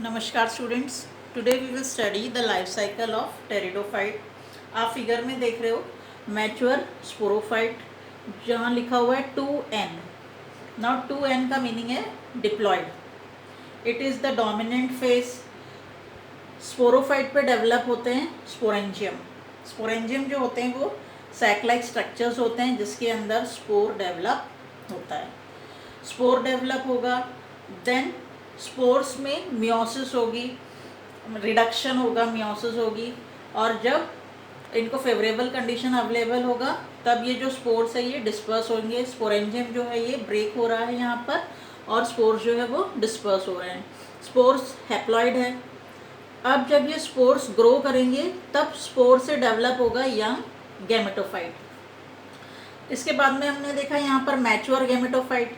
नमस्कार students, today we will study the life cycle of pteridophyte. आप figure में देख रहे हो मैच्योर स्पोरोफाइट, जहाँ लिखा हुआ है 2n। नाउ 2n का मीनिंग है diploid. It is the dominant phase. Sporophyte पे डेवलप होते हैं स्पोरेंजियम। स्पोरेंजियम जो होते हैं वो सैक लाइक स्ट्रक्चर्स होते हैं जिसके अंदर स्पोर डेवलप होता है। स्पोर डेवलप होगा, देन स्पोर्स में मियोसिस होगी, रिडक्शन होगा, मियोसिस होगी, और जब इनको फेवरेबल कंडीशन अवेलेबल होगा तब ये जो स्पोर्स है ये डिस्पर्स होंगे। स्पोरेंजियम जो है ये ब्रेक हो रहा है यहाँ पर, और स्पोर्स जो है वो डिस्पर्स हो रहे हैं। स्पोर्स हैप्लॉइड है। अब जब ये स्पोर्स ग्रो करेंगे तब स्पोर से डेवलप होगा यंग गैमेटोफाइट। इसके बाद में हमने देखा यहाँ पर मैच्योर गैमेटोफाइट।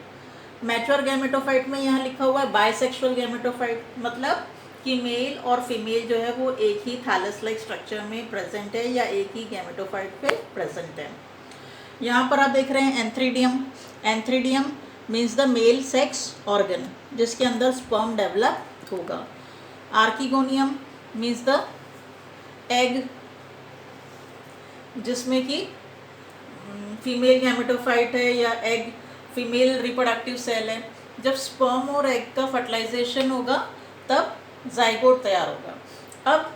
मैच्योर गैमेटोफाइट में यहाँ लिखा हुआ है बाइसेक्सुअल गैमेटोफाइट, मतलब कि मेल और फीमेल जो है वो एक ही थैलस लाइक स्ट्रक्चर में प्रेजेंट है या एक ही गैमेटोफाइट पे प्रेजेंट है। यहाँ पर आप देख रहे हैं antheridium. Antheridium means the male sex organ जिसके अंदर स्पर्म डेवलप होगा। आर्किगोनियम मीन्स द एग जिसमें कि फीमेल गैमेटोफाइट है या एग फीमेल रिप्रोडक्टिव सेल है। जब स्पर्म और एग का फर्टिलाइजेशन होगा तब जाइगोट तैयार होगा। अब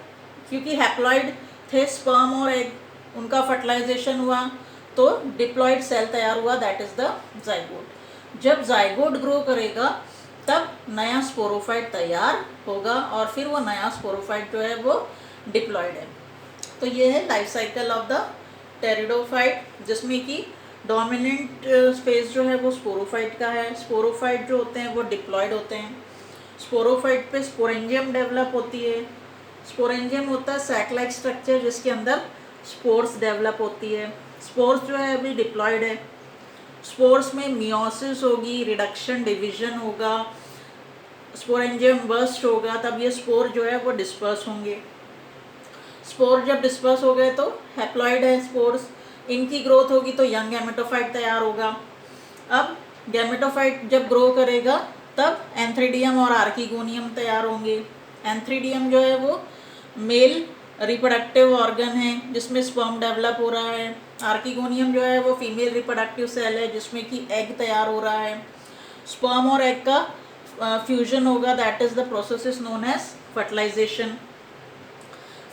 क्योंकि हैप्लॉइड थे स्पर्म और एग, उनका फर्टिलाइजेशन हुआ तो डिप्लॉइड सेल तैयार हुआ, दैट इज़ द जाइगोट। जब जाइगोट ग्रो करेगा तब नया स्पोरोफाइट तैयार होगा और फिर वो नया स्पोरोफाइट जो है वो डिप्लॉइड है। तो ये है life cycle of the pteridophyte, जिसमें कि डोमिनेंट फेज जो है वो स्पोरोफाइट का है। स्पोरोफाइट जो होते हैं वो डिप्लॉयड होते हैं। स्पोरोफाइट पे स्पोरेंजियम डेवलप होती है। स्पोरेंजियम होता है सैक लाइक स्ट्रक्चर जिसके अंदर स्पोर्स डेवलप होती है। स्पोर्स जो है अभी डिप्लॉयड है। स्पोर्स में मियोसिस होगी, रिडक्शन डिवीजन होगा, स्पोरेंजियम बर्स्ट होगा, तब ये स्पोर जो है वो डिस्पर्स होंगे। स्पोर जब डिस्पर्स हो गए तो हैप्लॉइड है स्पोर्स, इनकी ग्रोथ होगी तो यंग गैमेटोफाइट तैयार होगा। अब गैमेटोफाइट जब ग्रो करेगा तब एंथ्रीडियम और आर्किगोनियम तैयार होंगे। एंथ्रीडियम जो है वो मेल रिप्रोडक्टिव ऑर्गन है जिसमें स्पर्म डेवलप हो रहा है। आर्किगोनियम जो है वो फीमेल रिप्रोडक्टिव सेल है जिसमें कि एग तैयार हो रहा है। स्पर्म और एग का फ्यूजन होगा, that is the process is known as fertilization.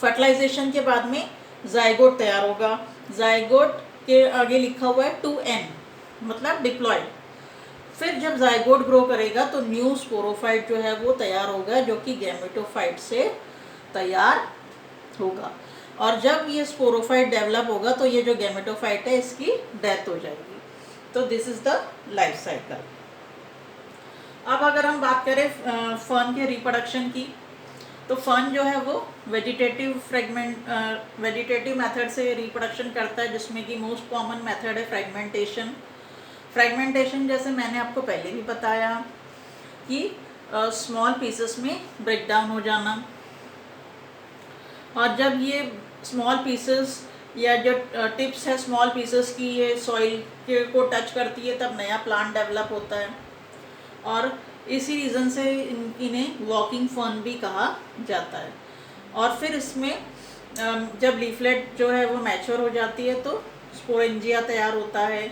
Fertilization के बाद में जाइगोट तैयार होगा। जाइगोट के आगे लिखा हुआ है 2n, मतलब डिप्लॉयड। फिर जब जाइगोट ग्रो करेगा तो न्यू स्पोरोफाइट जो है वो तैयार होगा जो कि गैमेटोफाइट से तैयार होगा। और जब ये स्पोरोफाइट डेवलप होगा तो ये जो गैमेटोफाइट है इसकी डेथ हो जाएगी। तो this is the life cycle. अब अगर हम बात करें फर्न के रिप्रोडक्शन की, तो फर्न जो है वो वेजिटेटिव मेथड से रिप्रोडक्शन करता है जिसमें कि मोस्ट कॉमन मेथड है फ्रेगमेंटेशन। फ्रेगमेंटेशन जैसे मैंने आपको पहले भी बताया कि स्मॉल पीसेस में ब्रेक डाउन हो जाना, और जब ये स्मॉल पीसेस या जो टिप्स है स्मॉल पीसेस की ये सॉइल को टच करती है तब नया प्लांट डेवलप होता है। और इसी रीज़न से इन्हें वॉकिंग फर्न भी कहा जाता है। और फिर इसमें जब लीफलेट जो है वो मैच्योर हो जाती है तो स्पोरेंजिया तैयार होता है।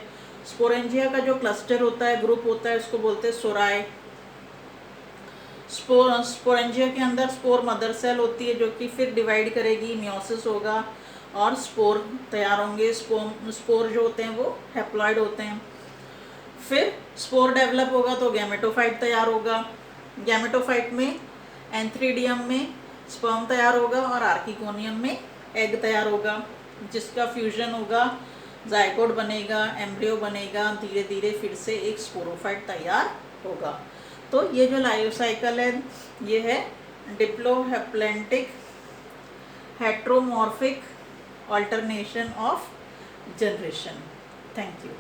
स्पोरेंजिया का जो क्लस्टर होता है, ग्रुप होता है, उसको बोलते हैं सोराय। स्पोरेंजिया के अंदर स्पोर मदर सेल होती है जो कि फिर डिवाइड करेगी, मियोसिस होगा और स्पोर तैयार होंगे। स्पोर जो होते हैं वो हैप्लॉइड होते हैं। फिर स्पोर डेवलप होगा तो गैमेटोफाइट तैयार होगा। गैमेटोफाइट में एंथ्रीडियम में स्पर्म तैयार होगा और आर्किगोनियम में एग तैयार होगा जिसका फ्यूजन होगा, जाइगोट बनेगा, एम्ब्रियो बनेगा, धीरे धीरे फिर से एक स्पोरोफाइट तैयार होगा। तो ये जो लाइफ साइकिल है ये है diplohaplontic heteromorphic alternation of generation. Thank you.